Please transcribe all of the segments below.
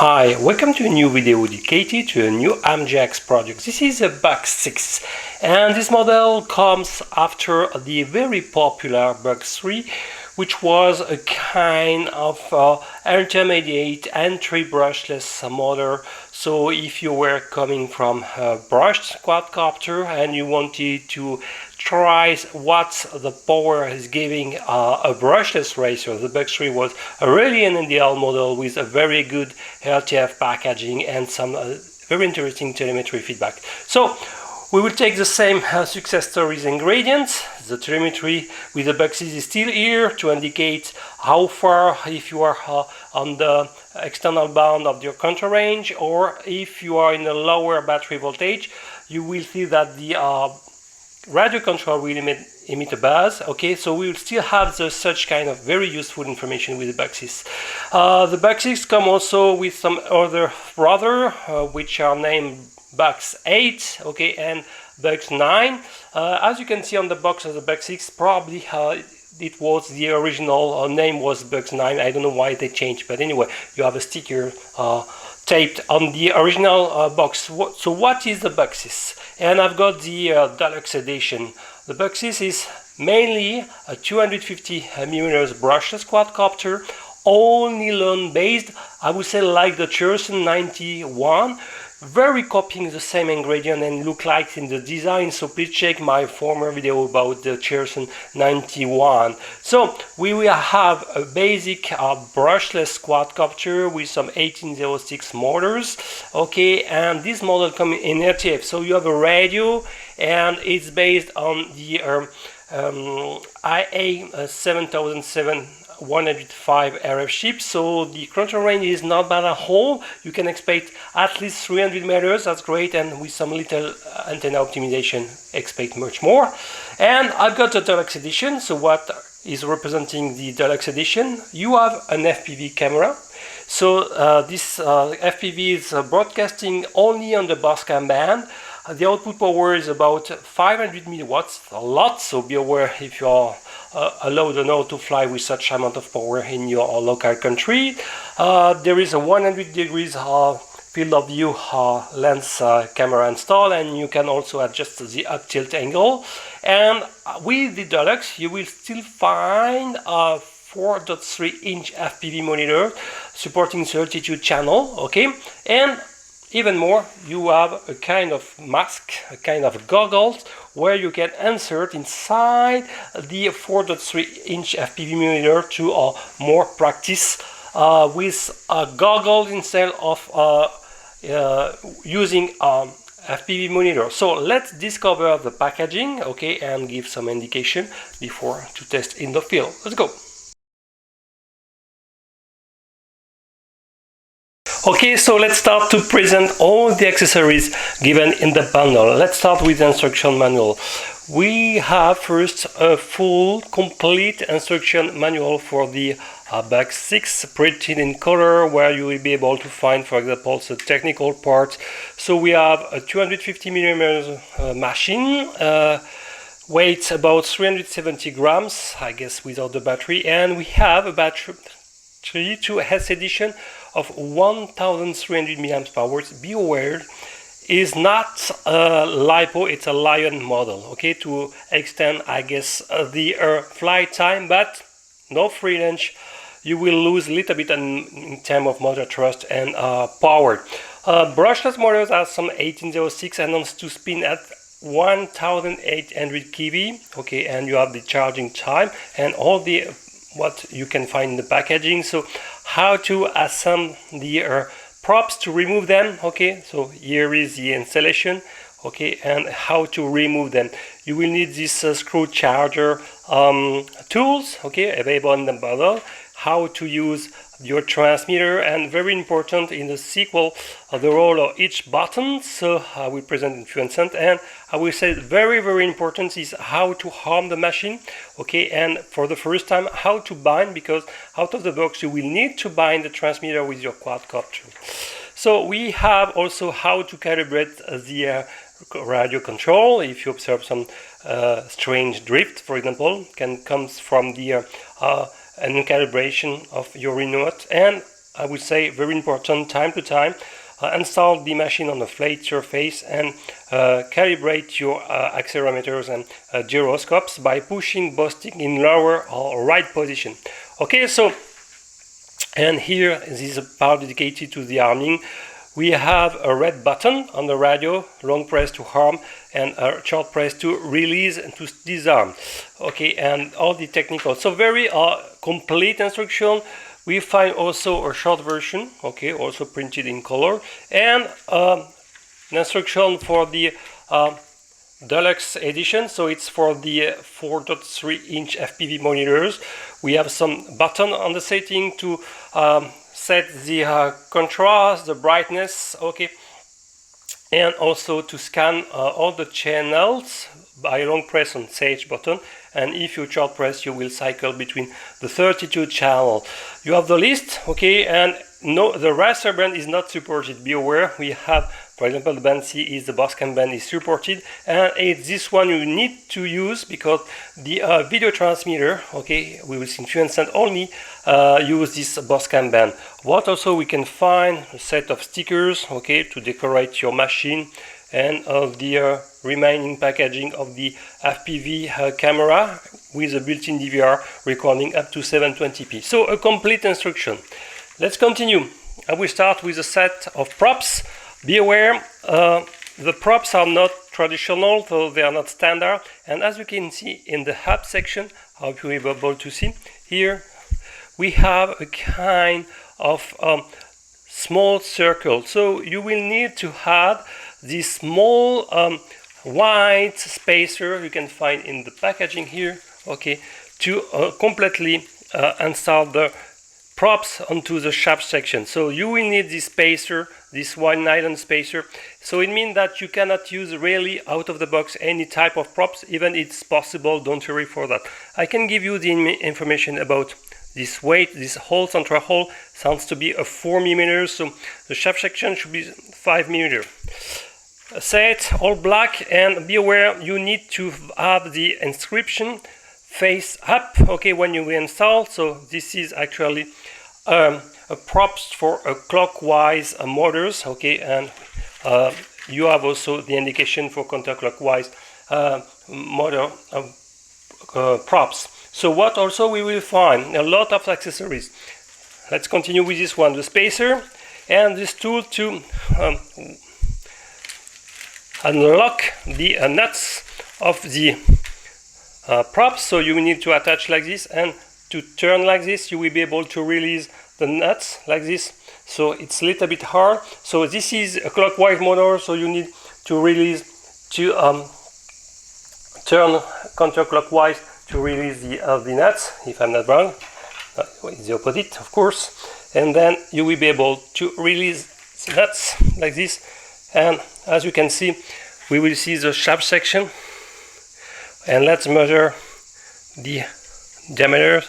Hi, welcome to a new video dedicated to a new MJX project. This is a Bugs 6 and this model comes after the very popular Bugs 3, which was a kind of intermediate entry brushless model. So if you were coming from a brushed quadcopter and you wanted to try what the power is giving a brushless racer, the Bugs 3 was really an ideal model with a very good LTF packaging and some very interesting telemetry feedback. So we will take the same success stories ingredients. The telemetry with the Bugs is still here to indicate how far, if you are on the external bound of your control range, or if you are in a lower battery voltage, you will see that the radio control will emit a buzz. Okay, so we will still have such kind of very useful information with the Bugs. The Bugs come also with some other brother, which are named Bugs 8, okay, and Bugs 9. As you can see on the box of the Bugs 6, probably it was the original name was Bugs 9. I don't know why they changed, but anyway, you have a sticker taped on the original box. So what is the Bugs? And I've got the deluxe edition. The Bugs is mainly a 250mm brushless quadcopter, all nylon based. I would say like the Cherson 91, very copying the same ingredient and look like in the design. So please check my former video about the Cherson 91. So we will have a basic brushless quadcopter with some 1806 motors, okay, and this model comes in RTF. So you have a radio and it's based on the IA 7007 105 RF chip, so the control range is not bad at all. You can expect at least 300 meters, that's great, and with some little antenna optimization expect much more. And I've got the deluxe edition. So what is representing the deluxe edition? You have an FPV camera. So this FPV is broadcasting only on the Boscam band. The output power is about 500 milliwatts, a lot, so be aware if you are allowed or not to fly with such amount of power in your local country. There is a 100 degrees field of view lens camera installed, and you can also adjust the up tilt angle. And with the Deluxe you will still find a 4.3-inch FPV monitor supporting 32 channel, okay, and even more, you have a kind of mask, a kind of goggles, where you can insert inside the 4.3-inch FPV monitor to more practice with a goggle instead of using FPV monitor. So let's discover the packaging, okay, and give some indication before to test in the field. Let's go. Okay, so let's start to present all the accessories given in the bundle. Let's start with the instruction manual. We have first a full, complete instruction manual for the Bugs 6, printed in color, where you will be able to find, for example, the technical parts. So we have a 250mm machine, weighs about 370 grams, I guess, without the battery, and we have a battery to S edition of 1300 mAh. Be aware, is not a LiPo, it's a Lion model, okay, to extend, I guess, the flight time, but no free lunch. You will lose a little bit in terms of motor thrust and power. Brushless motors have some 1806 and to spin at 1800 kV, okay, and you have the charging time and all the what you can find in the packaging. So how to assemble the props to remove them, okay, so here is the installation, okay, and how to remove them. You will need this screw charger tools, okay, available in the bundle, how to use your transmitter, and very important in the sequel the role of each button. So I will present in few instance, and I will say very important is how to arm the machine, okay, and for the first time how to bind, because out of the box you will need to bind the transmitter with your quadcopter. So we have also how to calibrate the radio control. If you observe some strange drift, for example, comes from the calibration of your remote, and I would say very important time to time. Install the machine on a flat surface and calibrate your accelerometers and gyroscopes by pushing both sticks in lower or right position. Okay, so, and here this is a part dedicated to the arming. We have a red button on the radio, long press to arm and a short press to release and to disarm. Okay, and all the technical. So very complete instruction. We find also a short version, okay, also printed in color, and an instruction for the deluxe edition. So it's for the 4.3-inch FPV monitors. We have some button on the setting to set the contrast, the brightness, okay, and also to scan all the channels by long press on Sage button, and if you short press you will cycle between the 32 channel. You have the list, okay, and no, the raster band is not supported. Be aware, we have, for example, the band C is the Boscam band is supported, and it's this one you need to use because the video transmitter, okay, we will influence and only use this Boscam band. What also we can find a set of stickers, okay, to decorate your machine, and of the remaining packaging of the FPV camera with a built-in DVR recording up to 720p. So a complete instruction. Let's continue. I will start with a set of props. Be aware, the props are not traditional, so they are not standard. And as you can see in the hub section, I hope you will be able to see, here we have a kind of small circle. So you will need to add this small white spacer you can find in the packaging here, okay, to completely install the props onto the shaft section. So you will need this spacer, this white nylon spacer. So it means that you cannot use really out of the box any type of props, even it's possible, don't worry for that. I can give you the information about this weight. This whole central hole sounds to be a 4 mm, so the shaft section should be 5 mm. Set all black, and be aware you need to have the inscription face up, okay, when you install. So this is actually a props for a clockwise motors, okay, and you have also the indication for counterclockwise motor props. So what also we will find a lot of accessories. Let's continue with this one, the spacer and this tool to unlock the nuts of the props. So you need to attach like this, and to turn like this you will be able to release the nuts like this. So it's a little bit hard. So this is a clockwise motor, so you need to release to turn counterclockwise to release the nuts, if I'm not wrong. It's the opposite, of course. And then you will be able to release the nuts like this. And as you can see, we will see the shaft section, and let's measure the diameter,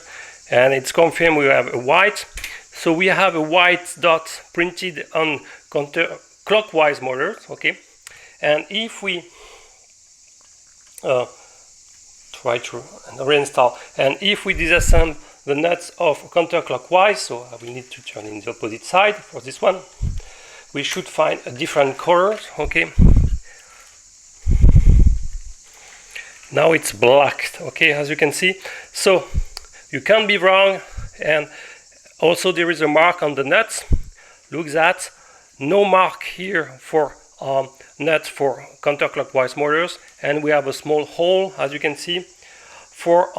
and it's confirmed we have a white. So we have a white dot printed on counterclockwise motor, okay, and if we try to reinstall, and if we disassemble the nuts of counterclockwise, so I will need to turn in the opposite side for this one, we should find a different color, okay. Now it's black, okay, as you can see. So you can't be wrong, and also there is a mark on the nuts. Look that, no mark here for nuts for counterclockwise motors, and we have a small hole, as you can see, for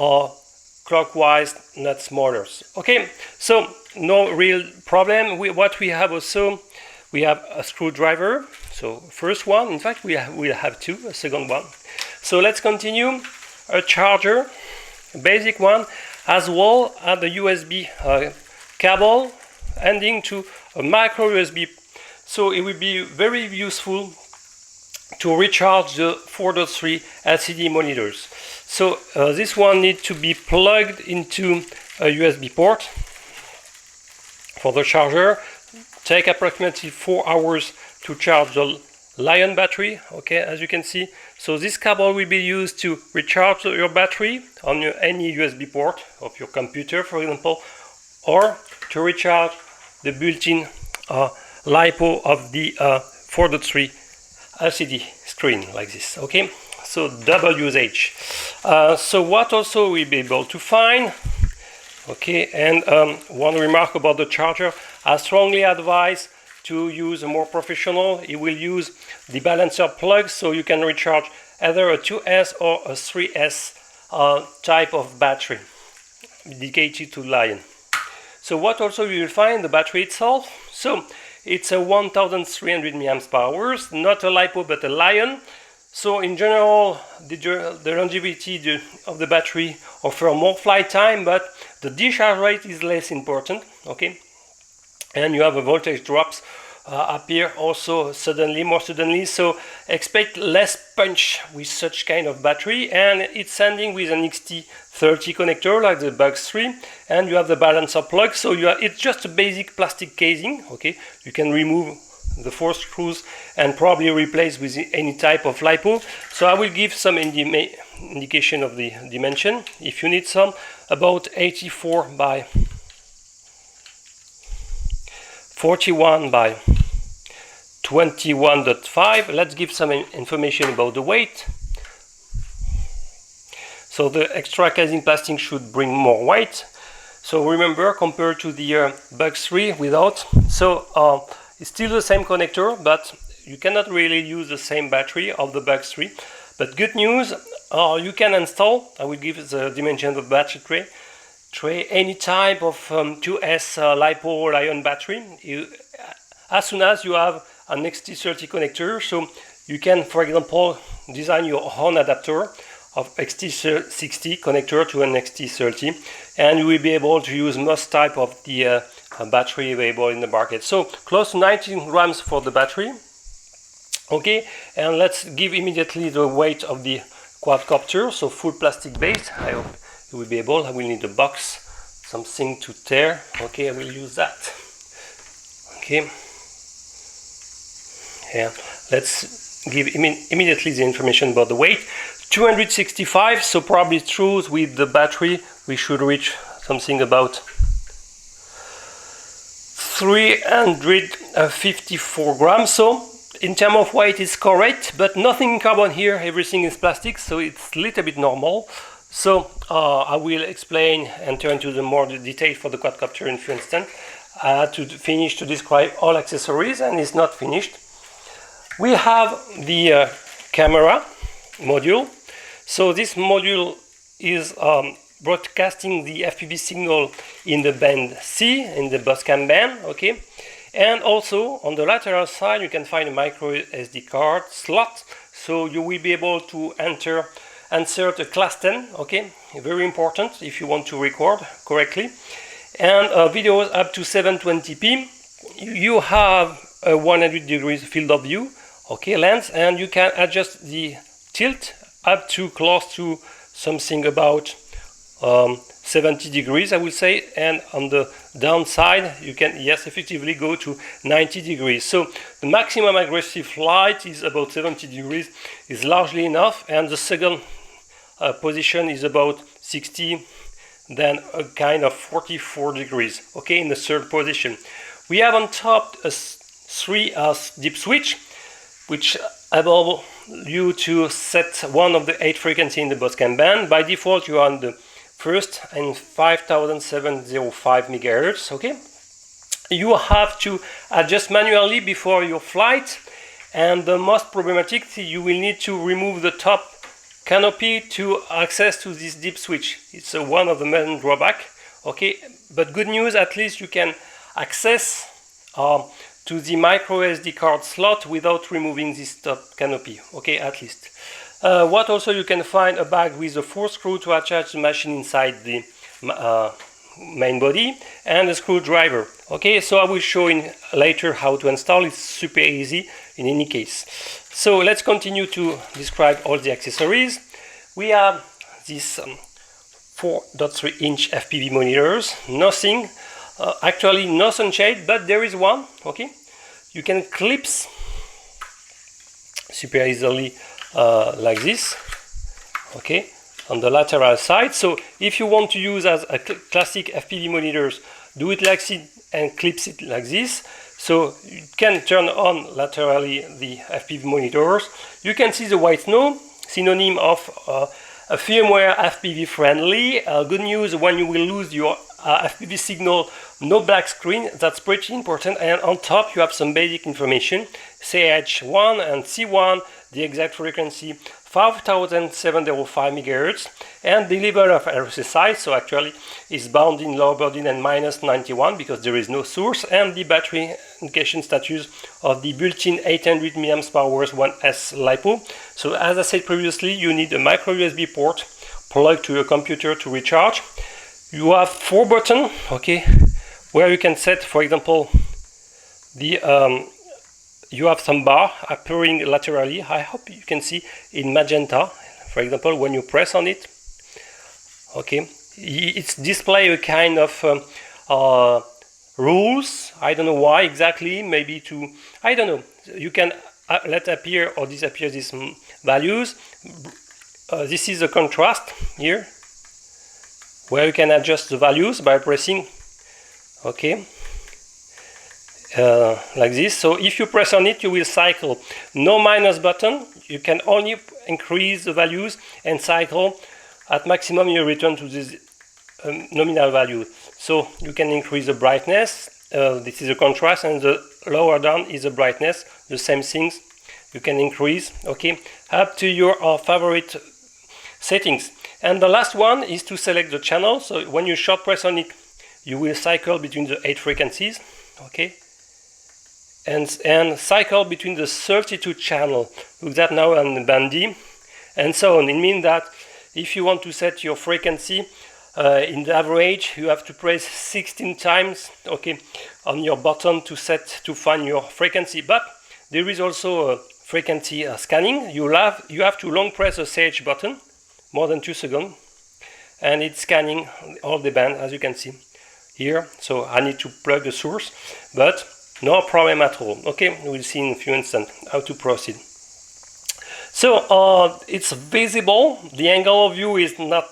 clockwise nuts motors. Okay, so no real problem. What we have also, we have a screwdriver. So first one, in fact we'll have two, a second one. So let's continue. A charger, a basic one, as well as the USB cable ending to a micro USB. So it will be very useful to recharge the 4.3 LCD monitors. So this one needs to be plugged into a USB port for the charger. Take approximately 4 hours to charge the Lion battery, okay, as you can see. So this cable will be used to recharge your battery on any USB port of your computer, for example, or to recharge the built-in LiPo of the 4.3 LCD screen like this. Okay, so double usage. So what also we'll be able to find. Okay, and one remark about the charger: I strongly advise to use a more professional. It will use the balancer plug, so you can recharge either a 2S or a 3S type of battery dedicated to Lion. So what also you will find, the battery itself. So it's a 1300 mAh, not a LiPo but a Lion. So in general, the longevity of the battery offers more flight time, but the discharge rate is less important. Okay, and you have a voltage drops appear also more suddenly. So expect less punch with such kind of battery, and it's sending with an XT30 connector like the Bugs 3, and you have the balancer plug. So it's just a basic plastic casing. Okay, you can remove the 4 screws and probably replace with any type of LiPo. So I will give some indication of the dimension if you need some. About 84 by 41 by 21.5. Let's give some information about the weight. So the extra casing plastic should bring more weight. So remember, compared to the Bugs 3 without, so it's still the same connector, but you cannot really use the same battery of the Bugs 3. But good news, you can install, I will give the dimension of the battery tray, any type of 2S LiPo Lion battery. As soon as you have an XT30 connector, so you can, for example, design your own adapter of XT60 connector to an XT30, and you will be able to use most type of the battery available in the market. So close to 19 grams for the battery. Okay, and let's give immediately the weight of the quadcopter. So full plastic base. I hope you will be able. I will need a box, something to tear. Okay, I will use that. Okay, and let's give immediately the information about the weight. 265, so probably true with the battery we should reach something about 354 grams. So in terms of weight it's correct, but nothing carbon here, everything is plastic, so it's a little bit normal. So I will explain and turn to the more detail for the quadcopter in a few instants. To finish to describe all accessories, and it's not finished. We have the camera module. So this module is broadcasting the FPV signal in the band C, in the buscam band. Okay, and also on the lateral side you can find a micro SD card slot, so you will be able to insert a class 10. Okay, very important if you want to record correctly, and videos up to 720p. You have a 100 degrees field of view, okay, lens, and you can adjust the tilt up to close to something about 70 degrees, I would say, and on the downside you can, yes, effectively go to 90 degrees. So the maximum aggressive flight is about 70 degrees, is largely enough, and the second position is about 60, then a kind of 44 degrees. Okay, in the third position we have on top a 3 deep switch, which allow you to set one of the 8 frequency in the buscam band. By default you are on the first and 5705 megahertz. Okay, you have to adjust manually before your flight, and the most problematic, you will need to remove the top canopy to access to this deep switch. It's one of the main drawback. Okay, but good news, at least you can access to the micro SD card slot without removing this top canopy. Okay, at least. What also you can find a bag with a 4 screw to attach the machine inside the main body, and a screwdriver. Okay, so I will show in later how to install. It's super easy in any case. So let's continue to describe all the accessories. We have this 4.3 inch FPV monitors. Nothing, actually no sunshade, but there is one. Okay, you can clips super easily like this. Okay, on the lateral side. So if you want to use as a classic FPV monitors do it like this and clips it like this. So you can turn on laterally the FPV monitors. You can see the white snow, synonym of a firmware FPV friendly. Good news, when you will lose your FPV signal, no black screen. That's pretty important. And on top you have some basic information, CH1 and C1, the exact frequency 5705 MHz, and the level of RSSI, so actually it's bound in lower burden and -91 because there is no source, and the battery indication status of the built-in 800 mAh 1S LiPo. So as I said previously, you need a micro USB port plugged to your computer to recharge. You have 4 buttons, okay, where you can set, for example, the you have some bar appearing laterally. I hope you can see in magenta, for example, when you press on it. Okay, it's display a kind of rules. I don't know why exactly. Maybe to, I don't know. You can let appear or disappear these values. This is the contrast here, where you can adjust the values by pressing. Okay. Like this. So if you press on it, you will cycle. No minus button. You can only increase the values and cycle. At maximum you return to this nominal value. So you can increase the brightness. This is the contrast, and the lower down is the brightness. The same things you can increase. Okay, up to your favorite settings. And the last one is to select the channel. So when you short press on it, you will cycle between the 8 frequencies. Okay. And cycle between the 32 channel. Look that now on band D, and so on. It means that if you want to set your frequency in the average, you have to press 16 times, okay, on your button to find your frequency. But there is also a frequency scanning. You have to long press the CH button, more than 2 seconds, and it's scanning all the band, as you can see here. So I need to plug the source, but no problem at all. Okay, we'll see in a few instants how to proceed. So it's visible. The angle of view is not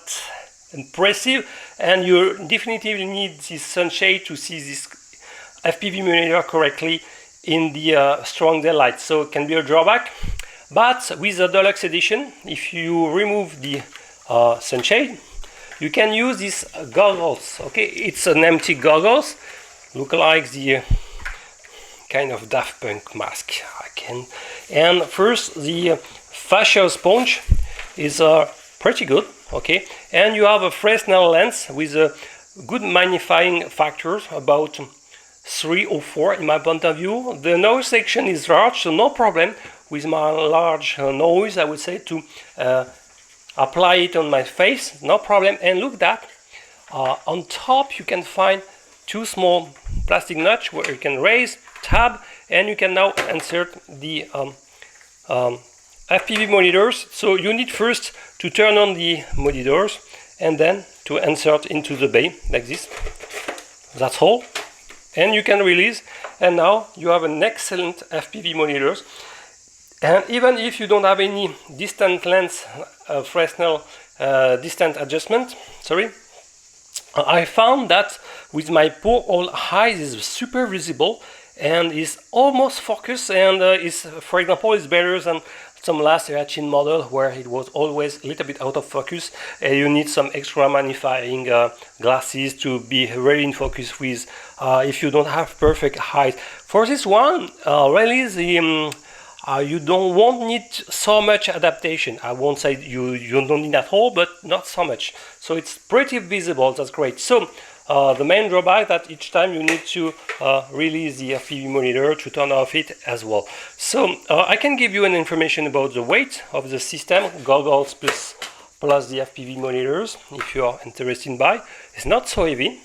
impressive, and you definitely need this sunshade to see this FPV monitor correctly in the strong daylight. So it can be a drawback. But with the deluxe edition, if you remove the sunshade, you can use these goggles. Okay, it's an empty goggles, look like the kind of Daft Punk mask. And first, the facial sponge is pretty good. Okay, and you have a Fresnel lens with a good magnifying factor, about 3 or 4 in my point of view. The nose section is large, so no problem with my large nose, I would say, to apply it on my face, no problem. And look that on top you can find 2 small plastic nuts where you can raise, tab, and you can now insert the FPV monitors. So you need first to turn on the monitors and then to insert into the bay like this. That's all. And you can release, and now you have an excellent FPV monitors. And even if you don't have any distant lens, Fresnel distant adjustment, sorry, I found that with my poor old eyes is super visible and is almost focused, and is, for example, is better than some last Erachin model where it was always a little bit out of focus. You need some extra magnifying glasses to be very in focus with if you don't have perfect height. For this one, really the you won't need so much adaptation. I won't say you don't need at all, but not so much. So it's pretty visible. That's great. So the main drawback that each time you need to release the FPV monitor to turn off it as well. So I can give you an information about the weight of the system, goggles plus the FPV monitors, if you are interested by. It's not so heavy.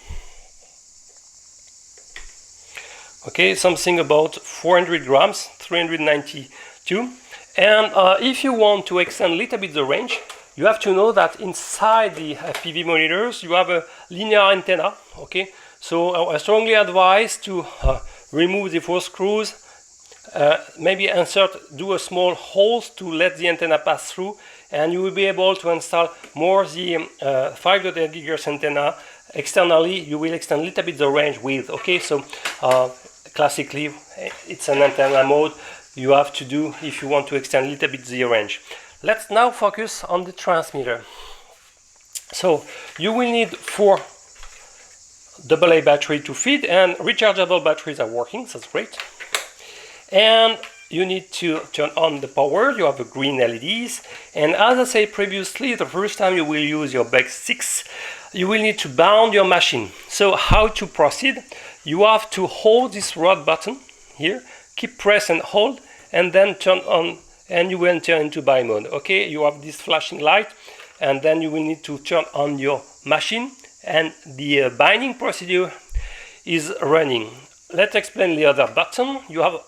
Okay, something about 400 grams, 392. And if you want to extend a little bit the range, you have to know that inside the FPV monitors you have a linear antenna. Okay, so I strongly advise to remove the 4 screws, maybe do a small holes to let the antenna pass through, and you will be able to install more the 5.8 GHz antenna externally you will extend a little bit the range width. Okay, so classically it's an antenna mode you have to do if you want to extend a little bit the range. Let's now focus on the transmitter. So you will need 4 AA battery to feed, and rechargeable batteries are working, so that's great. And you need to turn on the power. You have a green LEDs, and as I said previously, the first time you will use your Bugs 6, you will need to bound your machine. So how to proceed? You have to hold this rod button here, keep press and hold, and then turn on, and you will enter into buy mode. Okay, you have this flashing light, and then you will need to turn on your machine, and the binding procedure is running. Let's explain the other button. You have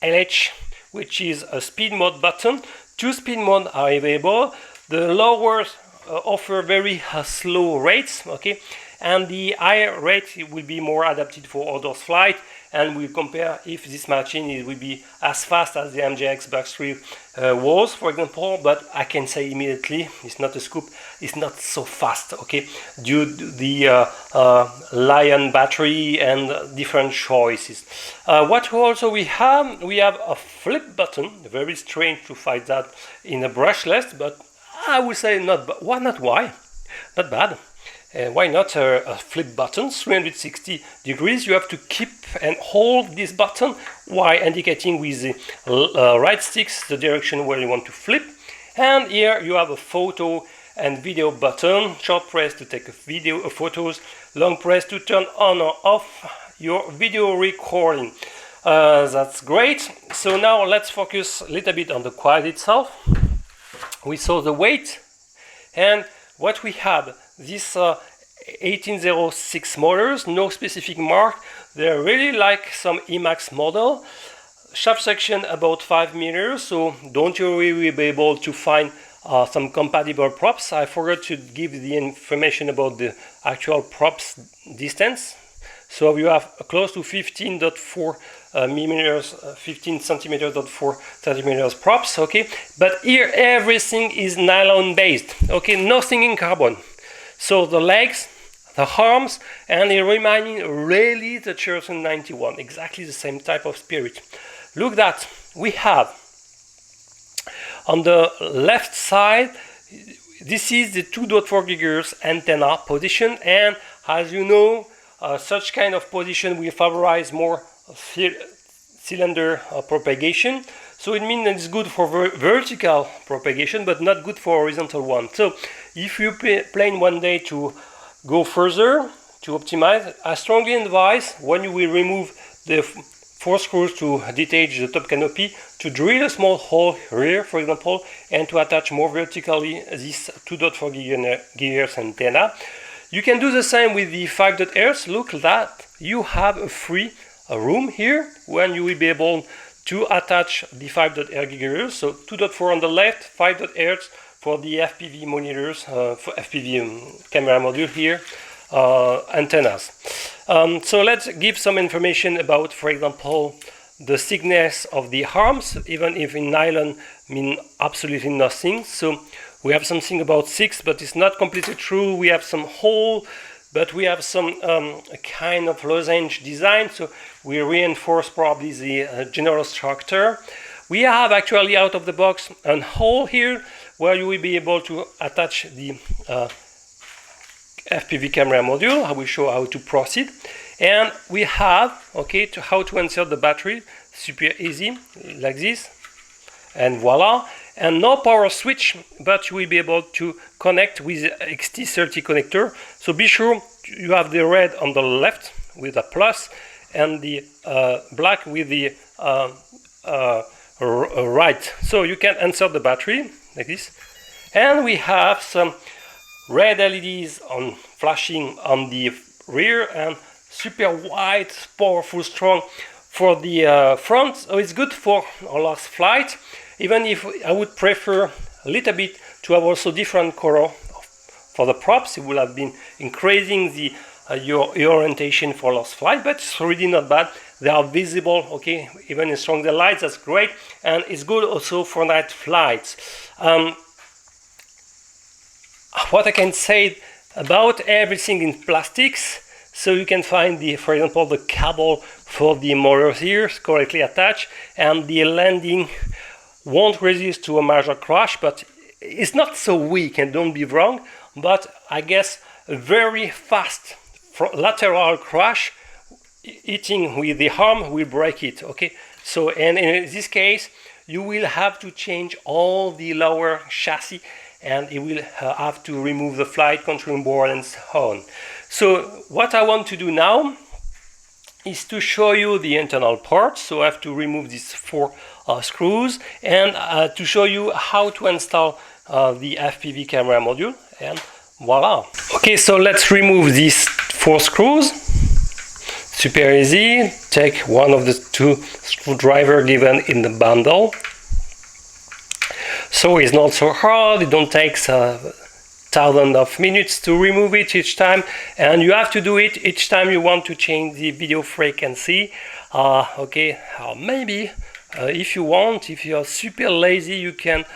LH, which is a speed mode button. 2 speed modes are available. The lower offer very slow rates, okay, and the higher rate will be more adapted for outdoors flight, and we'll compare if this machine will be as fast as the MJX Bugs 3 was, for example. But I can say immediately, it's not a scoop, it's not so fast, okay, due to the Lion battery and different choices. What also we have a flip button. Very strange to find that in a brushless, but I would say not bad. Why not a flip button, 360 degrees. You have to keep and hold this button while indicating with the right sticks the direction where you want to flip. And here you have a photo and video button. Short press to take photos, long press to turn on or off your video recording. That's great. So now let's focus a little bit on the quad itself. We saw the weight, and what we have, this 1806 motors, no specific mark. They're really like some Emax model. Shaft section about 5 meters, so don't you worry, we'll be able to find some compatible props. I forgot to give the information about the actual props distance. So you have close to 15.4 millimeters, 15 centimeters, 4 centimeters props, okay? But here everything is nylon based, okay? Nothing in carbon. So the legs, the arms, and it reminding really the Cherson 91, exactly the same type of spirit. Look that we have on the left side, this is the 2.4 GHz antenna position, and as you know, such kind of position will favorize more cylinder propagation. So it means it's good for vertical propagation, but not good for horizontal one. So if you plan one day to go further, to optimize, I strongly advise, when you will remove the 4 screws to detach the top canopy, to drill a small hole here, for example, and to attach more vertically this 2.4 GHz antenna. You can do the same with the 5 GHz. Look that you have a free room here when you will be able to attach the 5 GHz. So 2.4 on the left, 5 GHz for the FPV monitors, for FPV camera module here, antennas. So let's give some information about, for example, the thickness of the arms, even if in nylon mean absolutely nothing. So we have something about 6, but it's not completely true. We have some hole, but we have some kind of lozenge design, so we reinforce probably the general structure. We have actually out of the box a hole here where you will be able to attach the FPV camera module. I will show how to proceed. And we have, okay, how to insert the battery, super easy, like this, and voila. And no power switch, but you will be able to connect with the XT30 connector. So be sure you have the red on the left with a plus, and the black with the right. So you can insert the battery like this. And we have some red LEDs on flashing on the rear, and super wide, powerful, strong for the front. So it's good for our last flight, even if I would prefer a little bit to have also different color for the props. It would have been increasing the your orientation for last flight, but it's really not bad. They are visible, okay, even in stronger lights, that's great, and it's good also for night flights. What I can say, about everything in plastics. So you can find the, for example, the cable for the motors here correctly attached, and the landing won't resist to a major crash, but it's not so weak, and don't be wrong, but I guess a very fast lateral crash hitting with the arm will break it. Okay, so and in this case you will have to change all the lower chassis, and you will have to remove the flight control board and so on. So what I want to do now is to show you the internal parts. So I have to remove these 4 screws, and to show you how to install the FPV camera module, and voila. Okay, so let's remove these 4 screws. Super easy. Take one of the 2 screwdrivers given in the bundle. So it's not so hard, it don't take thousands of minutes to remove it each time, and you have to do it each time you want to change the video frequency. Okay, maybe if you want, if you are super lazy, you can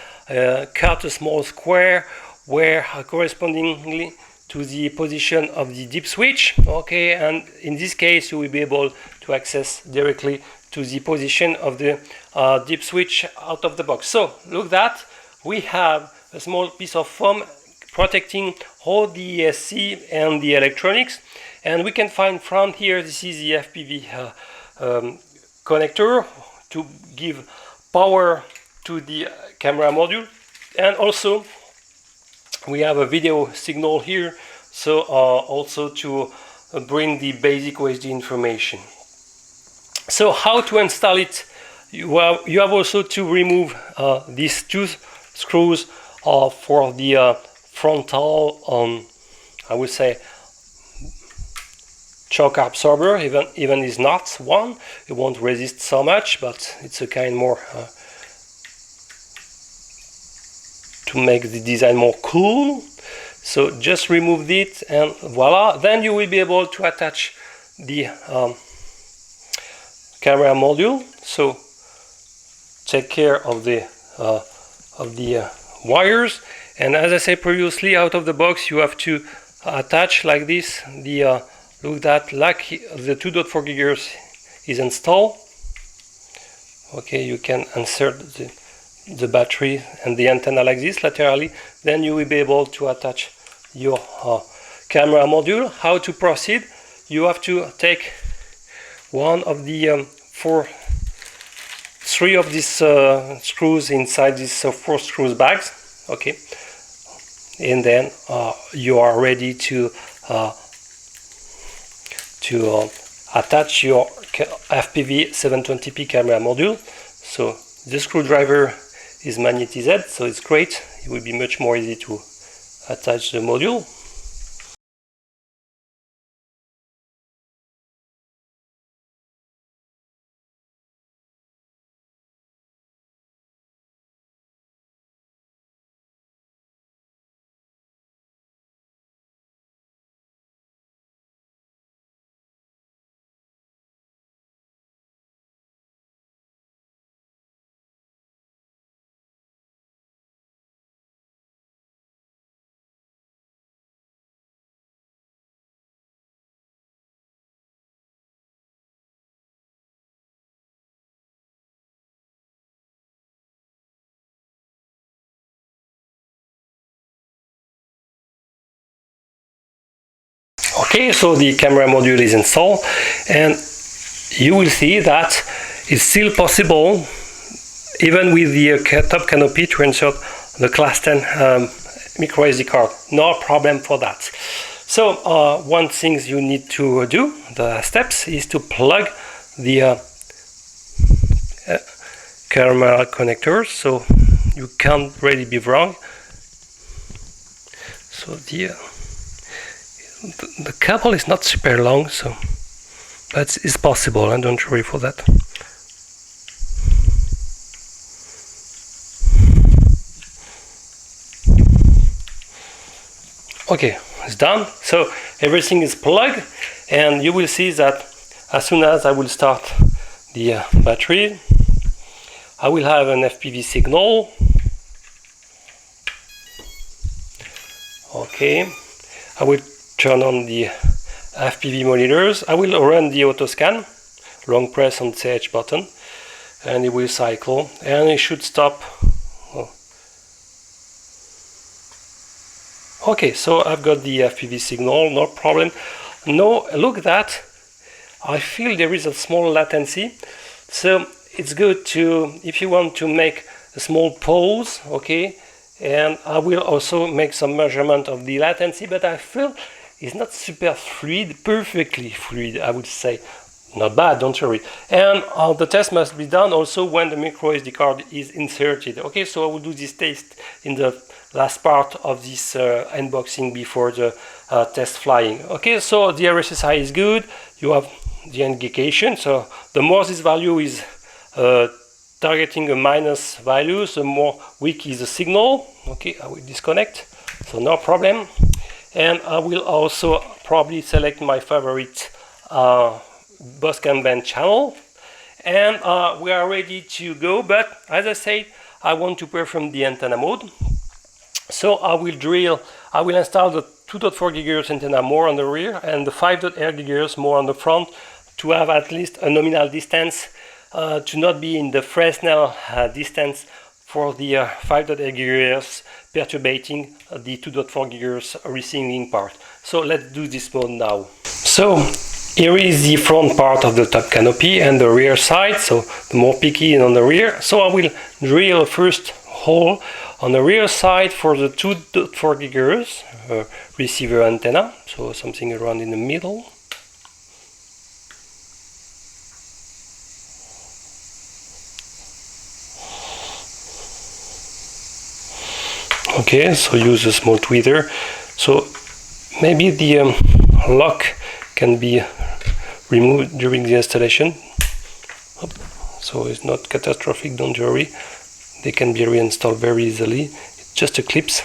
cut a small square where correspondingly to the position of the dip switch. Okay, and in this case you will be able to access directly to the position of the dip switch out of the box. So look that we have a small piece of foam protecting all the ESC and the electronics, and we can find from here, this is the FPV connector to give power to the camera module, and also we have a video signal here, so also to bring the basic OSD information. So how to install it? You have also to remove these 2 screws for the frontal, I would say, shock absorber. Even is not one, it won't resist so much, but it's a kind more to make the design more cool. So just remove it, and voila. Then you will be able to attach the camera module. So take care of the wires, and as I said previously, out of the box you have to attach like this the look that like the 2.4 gigahertz is installed. Okay, you can insert the battery and the antenna like this laterally, then you will be able to attach your camera module. How to proceed? You have to take one of the 3 of these screws inside these 4 screws bags. Okay, and then you are ready to attach your FPV 720p camera module. So the screwdriver is magnetized, so it's great. It will be much more easy to attach the module. Okay, so the camera module is installed, and you will see that it's still possible, even with the top canopy, to insert the class 10 micro SD card. No problem for that. So one thing you need to do, the steps, is to plug the camera connectors, so you can't really be wrong. So the cable is not super long, so but it's possible, and don't worry for that. Okay, it's done. So everything is plugged, and you will see that as soon as I will start the battery, I will have an FPV signal. Okay, I will turn on the FPV monitors. I will run the auto scan, long press on the CH button, and it will cycle, and it should stop. Oh. Okay, so I've got the FPV signal, no problem. No, look at that. I feel there is a small latency, so it's good to, if you want to make a small pause, okay, and I will also make some measurement of the latency, but I feel it's not super fluid, perfectly fluid, I would say. Not bad, don't worry. And the test must be done also when the micro SD card is inserted. Okay, so I will do this test in the last part of this unboxing before the test flying. Okay, so the RSSI is good. You have the indication. So the more this value is targeting a minus value, the more weak is the signal. Okay, I will disconnect. So no problem. And I will also probably select my favorite bus can band channel, and we are ready to go. But as I said, I want to perform the antenna mode, so I will install the 2.4 GHz antenna more on the rear and the 5.8 GHz more on the front, to have at least a nominal distance, to not be in the Fresnel distance for the 5.8 GHz perturbating the 2.4 GHz receiving part. So let's do this mode now. So here is the front part of the top canopy and the rear side, so the more picky on the rear. So I will drill first hole on the rear side for the 2.4 GHz receiver antenna, so something around in the middle. Okay, so use a small tweeter. So maybe the lock can be removed during the installation. So it's not catastrophic, don't worry. They can be reinstalled very easily. It's just a clips.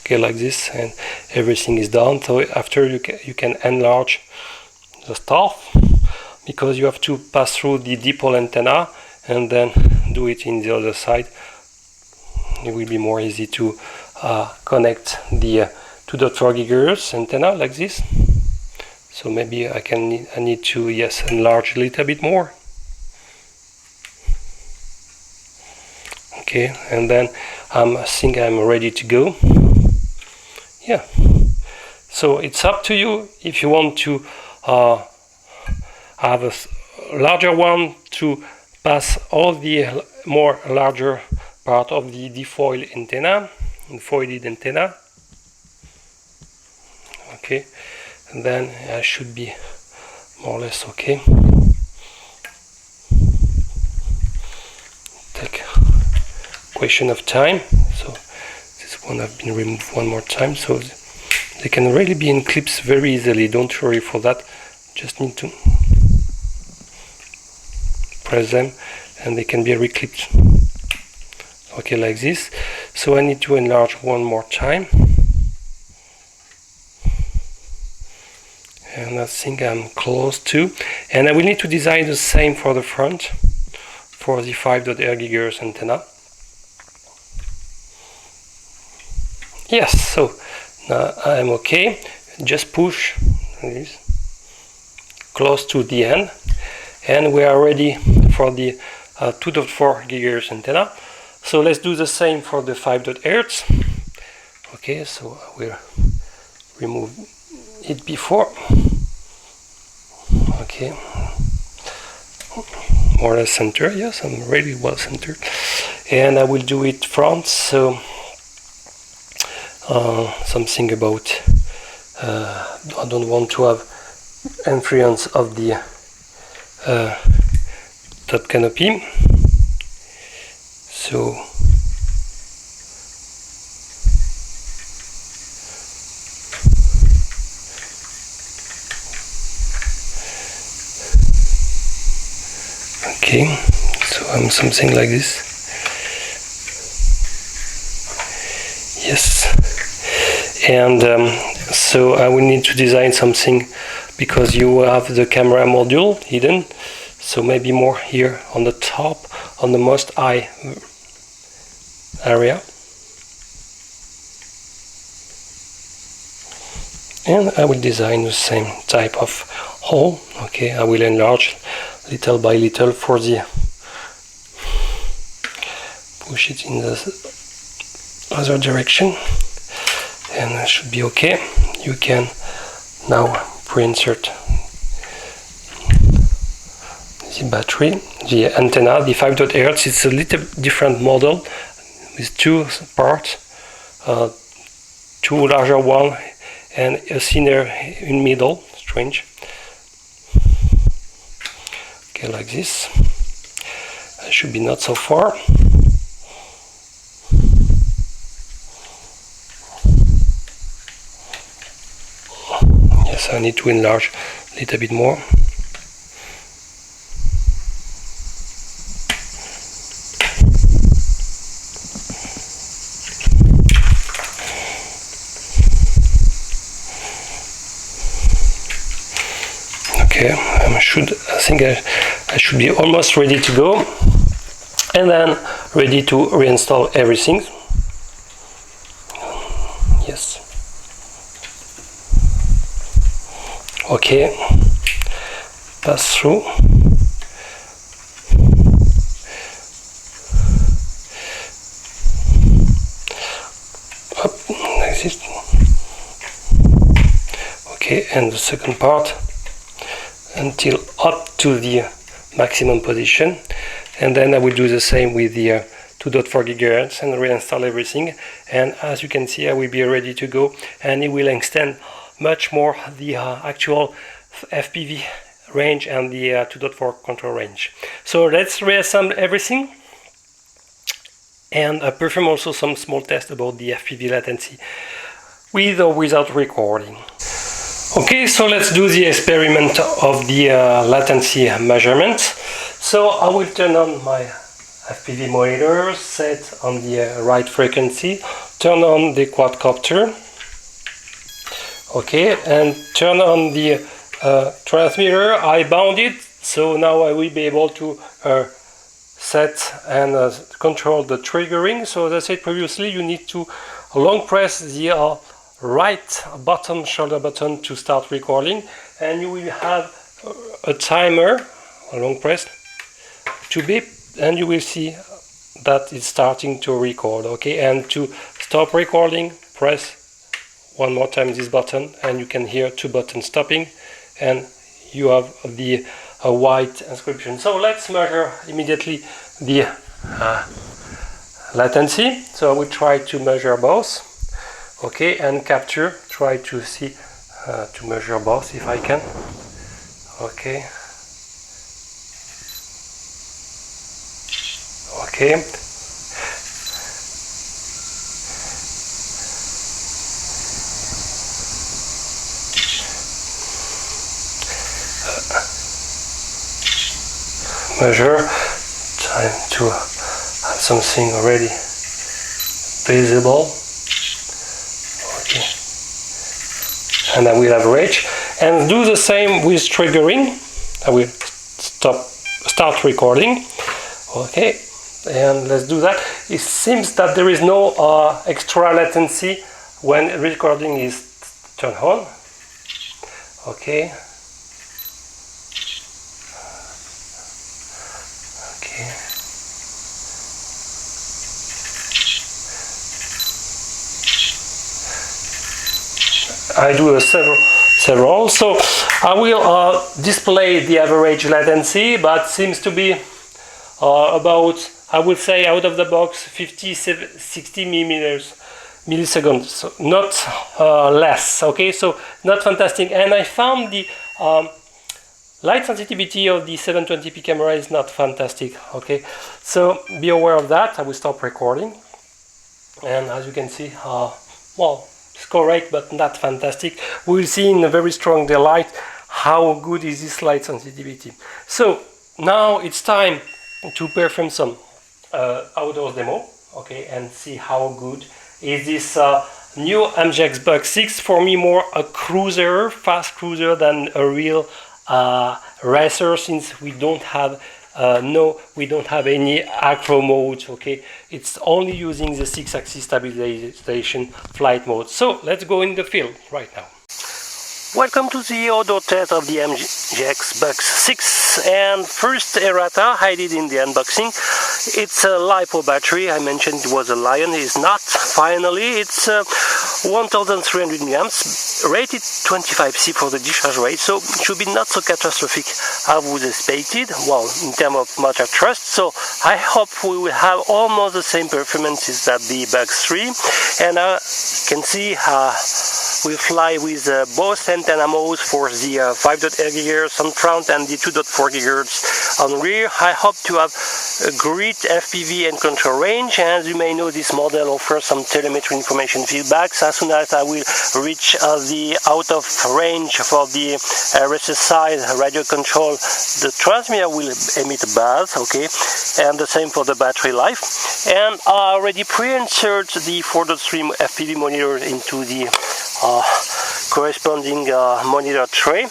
Okay, like this, and everything is done. So after you can enlarge the stuff, because you have to pass through the dipole antenna and then do it in the other side. It will be more easy to connect the 2.4 GHz antenna like this. So maybe I need to, yes, enlarge a little bit more. Okay, and then I think I'm ready to go. Yeah. So it's up to you if you want to have a larger one to pass all the more larger part of the defoil antenna, foiled antenna. Okay, and then I should be more or less okay. Take a question of time. So this one I've been removed one more time, so they can really be in clips very easily. Don't worry for that. Just need to press them and they can be reclipped. Okay, like this. So I need to enlarge one more time, and I think I'm close to. And I will need to design the same for the front, for the 5.8 GHz antenna. Yes, so now I'm okay. Just push this close to the end, and we are ready for the 2.4 GHz antenna. So let's do the same for the 5.8 Hz. Okay, so I will remove it before. Okay, more or less center. Yes, I'm really well centered, and I will do it front. So something about I don't want to have influence of the top canopy. So okay, so I'm something like this. Yes, and so I will need to design something, because you have the camera module hidden, so maybe more here on the top, on the most high area. And I will design the same type of hole. Okay, I will enlarge little by little for the push it in the other direction, and it should be okay. You can now pre-insert the battery, the antenna, the 5.Hz. It's a little different model with two parts, two larger one and a thinner in middle. Strange. Okay, like this. It should be not so far. Yes, I need to enlarge a little bit more. Okay, I think I should be almost ready to go, and then ready to reinstall everything. Yes. Okay. Pass through. Up, like this. Okay, and the second part until up to the maximum position, and then I will do the same with the 2.4 GHz and reinstall everything. And as you can see, I will be ready to go, and it will extend much more the actual FPV range and the 2.4 control range. So let's reassemble everything and perform also some small tests about the FPV latency with or without recording. Okay, so let's do the experiment of the latency measurement. So I will turn on my FPV monitor, set on the right frequency, turn on the quadcopter, okay, and turn on the transmitter. I bound it, so now I will be able to set and control the triggering. So as I said previously, you need to long press the right bottom shoulder button to start recording, and you will have a timer, a long press, to beep, and you will see that it's starting to record. Okay, and to stop recording, press one more time this button, and you can hear two buttons stopping, and you have the white inscription. So let's measure immediately the latency. So I will try to measure both. Okay, and capture, try to see, to measure both if I can. Okay. Okay. Measure, time to have something already visible. And I will average, and do the same with triggering. I will start recording. Okay, and let's do that. It seems that there is no extra latency when recording is turned on. Okay. Okay. I do several. So I will display the average latency, but seems to be about, I would say, out of the box 50-60 milliseconds, so not less. Okay, so not fantastic. And I found the light sensitivity of the 720p camera is not fantastic. Okay, so be aware of that. I will stop recording, and as you can see, well, it's correct, but not fantastic. We'll see in a very strong daylight how good is this light sensitivity. So now it's time to perform some outdoors demo, okay, and see how good is this new MJX Bugs 6. For me, more a cruiser, fast cruiser than a real racer, since we don't have any acro mode. Okay, it's only using the 6-axis stabilization flight mode. So let's go in the field right now. Welcome to the audio test of the MJX Bugs 6, and first errata I did in the unboxing. It's a LiPo battery. I mentioned it was a Lion. It's not. Finally, it's 1300 milliamps, rated 25C for the discharge rate, so it should be not so catastrophic as was expected, well, in terms of motor thrust. So I hope we will have almost the same performances that the Bugs 3, and you can see we fly with both antenna modes for the 5.8 GHz on front and the 2.4 GHz on rear. I hope to have a great FPV and control range, and as you may know, this model offers some telemetry information feedbacks. As soon as I will reach the out of range for the RSSI radio control, the transmitter will emit a buzz, okay, and the same for the battery life. And I already pre-insert the 4.3 FPV monitor into the corresponding monitor tray,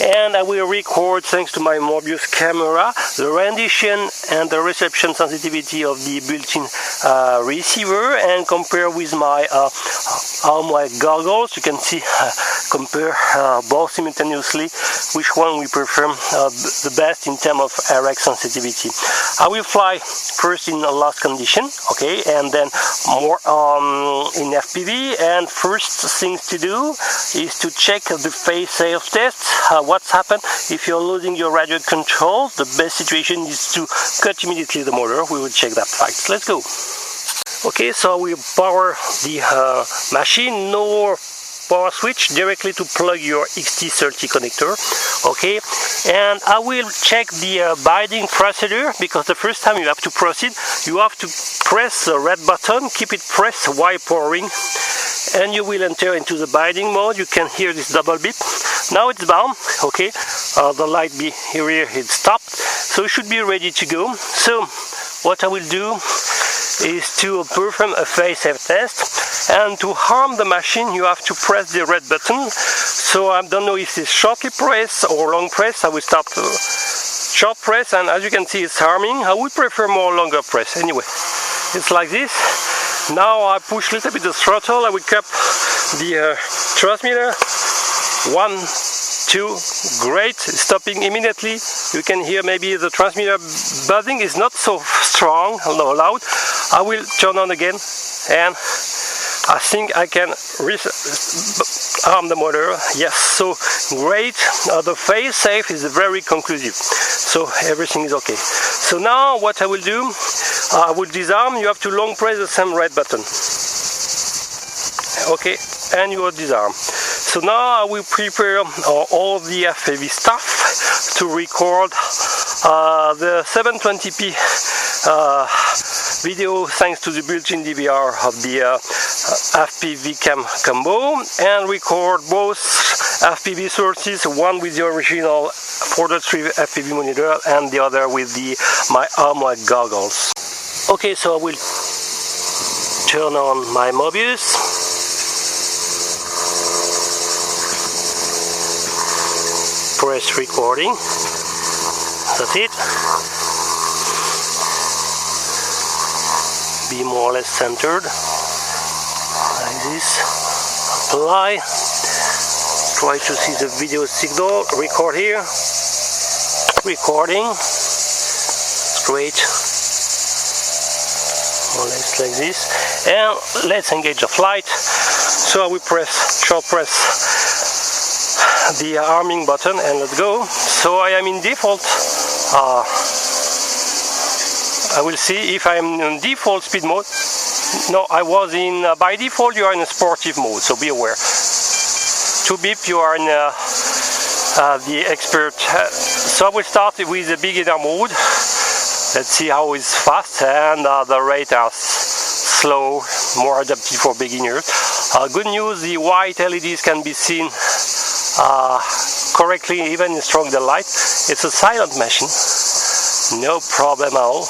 and I will record, thanks to my Morbius camera, the rendition and the reception sensitivity of the built-in receiver, and compare with my arm-wide goggles. You can see, compare both simultaneously which one we perform the best in terms of RX sensitivity. I will fly first in a lost condition, okay, and then more in FPV. And first things to do is to check the phase safe test. What's happened if you're losing your radio control? The best situation is to cut immediately the motor. We will check that fact. Let's go. Okay, so we power the machine. No power switch, directly to plug your XT30 connector, okay, and I will check the binding procedure, because the first time you have to proceed, you have to press the red button, keep it pressed while powering, and you will enter into the binding mode. You can hear this double beep. Now it's bound, okay, the light be here, it stopped, so it should be ready to go. So what I will do is to perform a phase safe test, and to harm the machine you have to press the red button. So I don't know if it's shortly press or long press. I will start short press, and as you can see it's harming. I would prefer more longer press. Anyway, it's like this. Now I push a little bit the throttle. I will cap the transmitter. 1, 2, great, stopping immediately. You can hear maybe the transmitter buzzing is not so strong, no loud. I will turn on again, and I think I can arm the motor. Yes, so great. The phase safe is very conclusive, so everything is okay. So now what I will do, I will disarm. You have to long press the same red button, okay, and you will disarm. So now I will prepare all the FPV stuff to record the 720p video, thanks to the built-in DVR of the FPV cam combo, and record both FPV sources, one with the original 4.3 FPV monitor and the other with my arm-wide goggles. Okay, so I will turn on my Morbius. Press recording. That's it. Be more or less centered, like this. Apply. Try to see the video signal. Record here. Recording. Great. More or less like this. And let's engage the flight. So I will short press the arming button, and let's go. So I am in default. I will see if I am in default speed mode. No, I was in by default you are in a sportive mode, so be aware. To beep you are in the expert. So I will start with the beginner mode. Let's see how it's fast, and the rate are slow, more adapted for beginners. Good news, the white LEDs can be seen correctly even in strong daylight. It's a silent machine, no problem at all.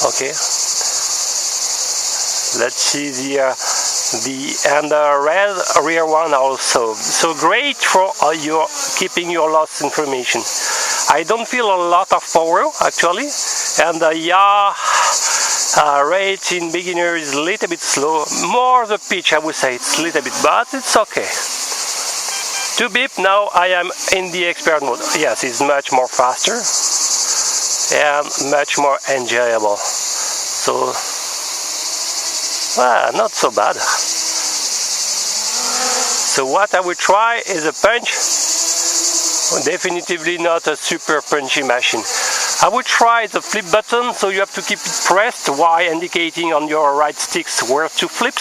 Okay, let's see the red rear one also. So great for your keeping your lost information. I don't feel a lot of power actually, and the rate in beginner is a little bit slow. More the pitch, I would say, it's a little bit, but it's okay. 2 beep. Now I am in the expert mode. Yes, it's much more faster and much more enjoyable. So, well, not so bad. So what I will try is a punch. Definitively not a super punchy machine. I will try the flip button, so you have to keep it pressed while indicating on your right sticks where to flip.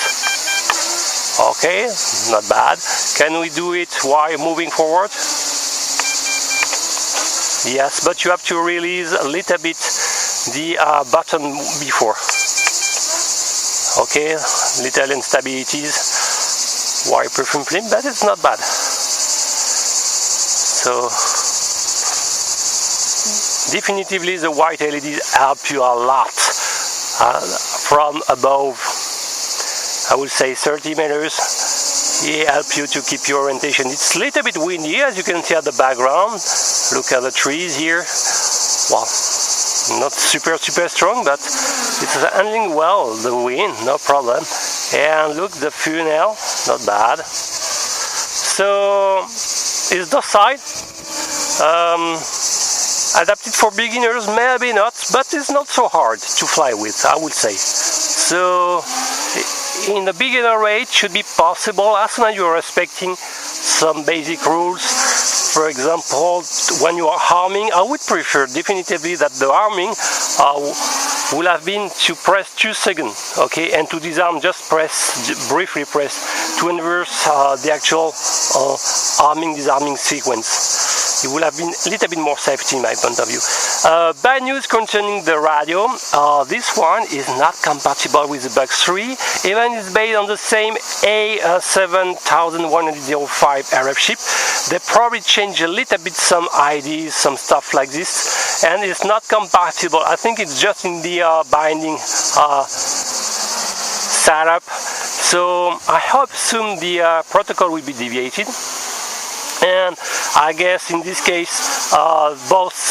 Okay, not bad. Can we do it while moving forward? Yes, but you have to release a little bit the button before. Okay, little instabilities while perfume flip, but it's not bad. So, definitively the white LEDs help you a lot from above, I would say 30 meters. They help you to keep your orientation. It's a little bit windy, as you can see at the background. Look at the trees here. Well, not super strong, but it's handling well the wind, no problem. And look, the funnel, not bad. So it's docile. Adapted for beginners, maybe not, but it's not so hard to fly with, I would say. So in the beginner rate should be possible as soon as you are respecting some basic rules. For example, when you are arming, I would prefer definitively that the arming will have been to press 2 seconds, okay, and to disarm just briefly press to inverse the actual arming disarming sequence. It will have been a little bit more safety in my point of view. Bad news concerning the radio. This one is not compatible with the Bugs 3, even it's based on the same A7105 RF chip. They probably changed a little bit some IDs, some stuff like this, and it's not compatible. I think it's just in the binding setup. So I hope soon the protocol will be deviated. And I guess in this case both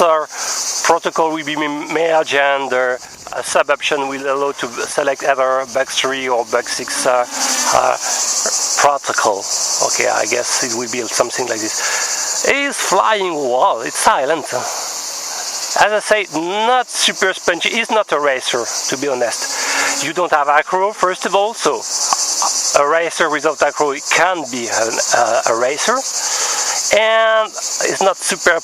protocol will be merged, and a sub option will allow to select either Bugs 3 or Bugs 6 protocol. Okay, I guess it will be something like this. It is flying well, it's silent. As I say, not super spongy, it's not a racer, to be honest. You don't have acro, first of all, so a racer without acro can be a racer. And it's not super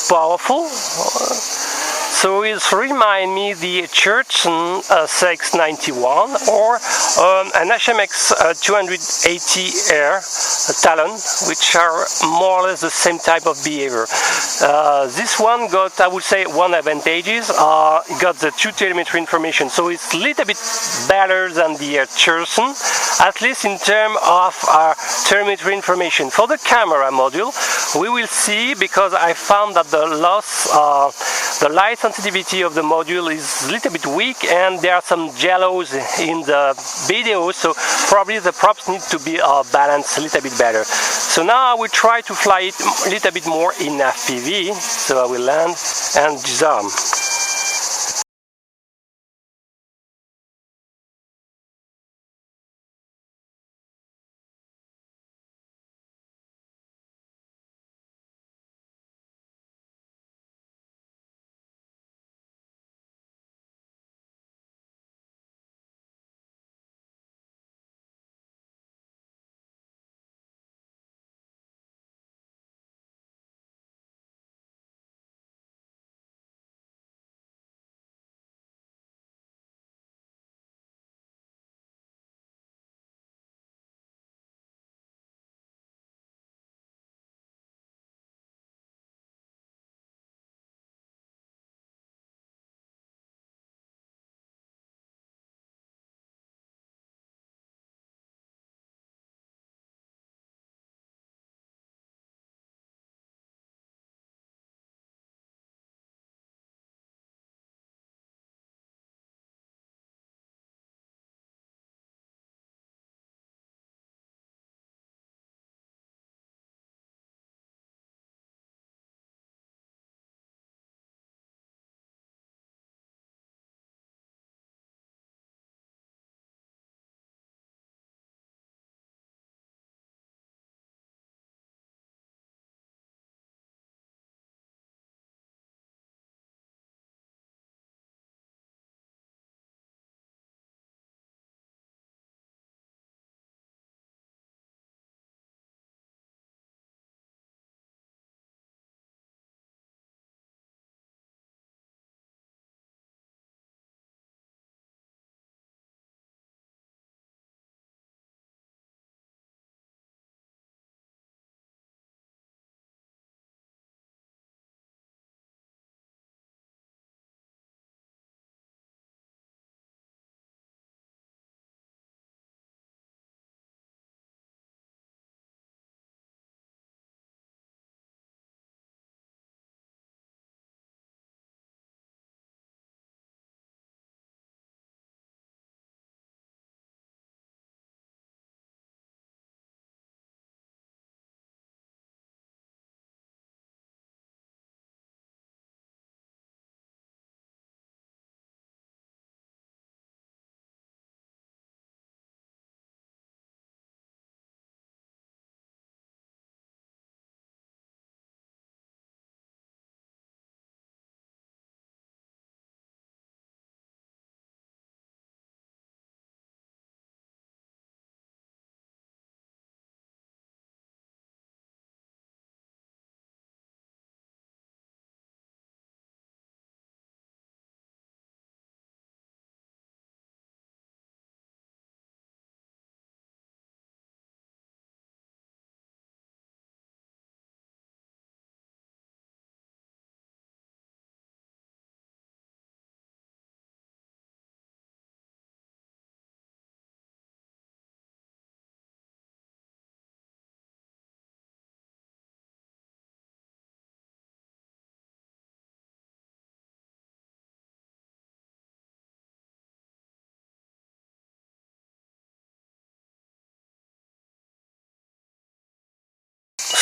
powerful, so it reminds me the Church CX91 or an HMX 280R Talon, which are more or less the same type of behavior. This one got, I would say, one advantages. It got the 2 telemetry information, so it's a little bit better than the Church, at least in terms of telemetry information. For the camera module, we will see, because I found that the loss, the light sensitivity of the module is a little bit weak, and there are some jellos in the video, so probably the props need to be balanced a little bit better. So now I will try to fly it a little bit more in FPV, so I will land and disarm.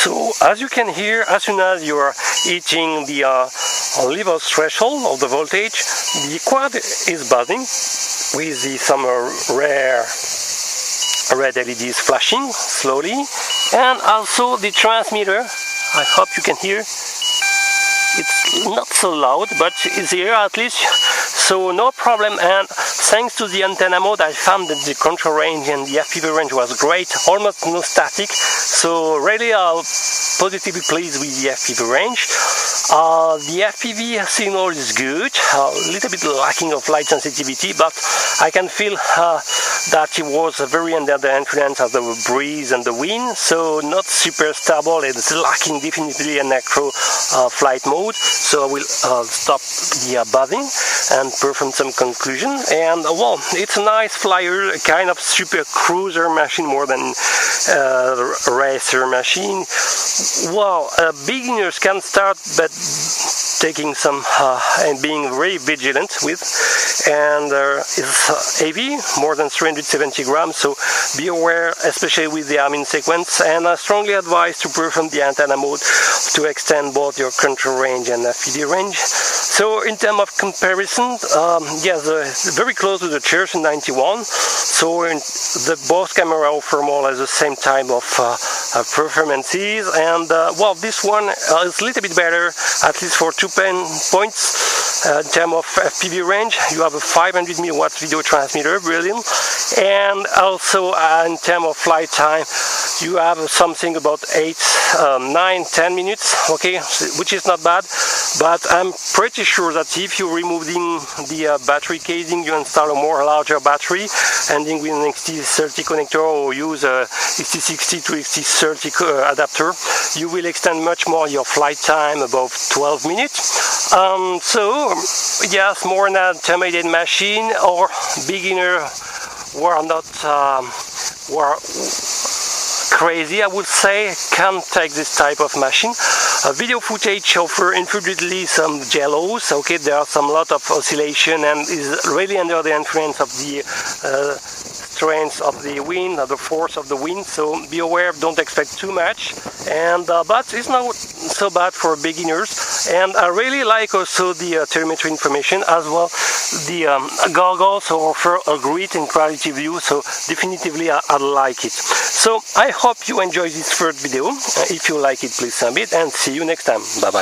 So as you can hear, as soon as you are hitting the level threshold of the voltage, the quad is buzzing with some rare red LEDs flashing slowly, and also the transmitter, I hope you can hear, it's not so loud, but it's here at least, so no problem. And thanks to the antenna mode, I found that the control range and the FPV range was great, almost no static, so really positively pleased with the FPV range. The FPV signal is good, a little bit lacking of light sensitivity, but I can feel that it was very under the influence of the breeze and the wind, so not super stable. It's lacking definitely an acro flight mode, so I will stop the buzzing and perform some conclusion. And well, it's a nice flyer, a kind of super cruiser machine more than racer machine. Well, beginners can start, but taking some and being very vigilant with, and it's heavy, more than 370 grams, so be aware, especially with the arming sequence, and I strongly advise to perform the antenna mode to extend both your control range and FPV range. So in terms of comparison, yes, very close to the Cherson 91, so the both camera offer more or less the same type of performances, and well, this one is a little bit better, at least for 2 points. In terms of FPV range, you have a 500 milliwatt video transmitter, brilliant, and also in terms of flight time, you have something about 8, 9, 10 minutes, okay, which is not bad, but I'm pretty sure that if you remove the battery casing, you install a more larger battery, ending with an XT30 connector, or use a XT60 to XT30 adapter, you will extend much more your flight time, above 12 minutes. So yes, more than an intermediate machine or beginner who are not crazy, I would say, can take this type of machine. Video footage offer infinitely some jellos, okay, there are some lot of oscillation and is really under the influence of the strength of the wind, or the force of the wind, so be aware, don't expect too much, and but it's not so bad for beginners. And I really like also the telemetry information, as well the goggles offer a great and quality view, so definitively I like it. So I hope you enjoyed this first video. If you like it, please submit, and see you next time. Bye bye.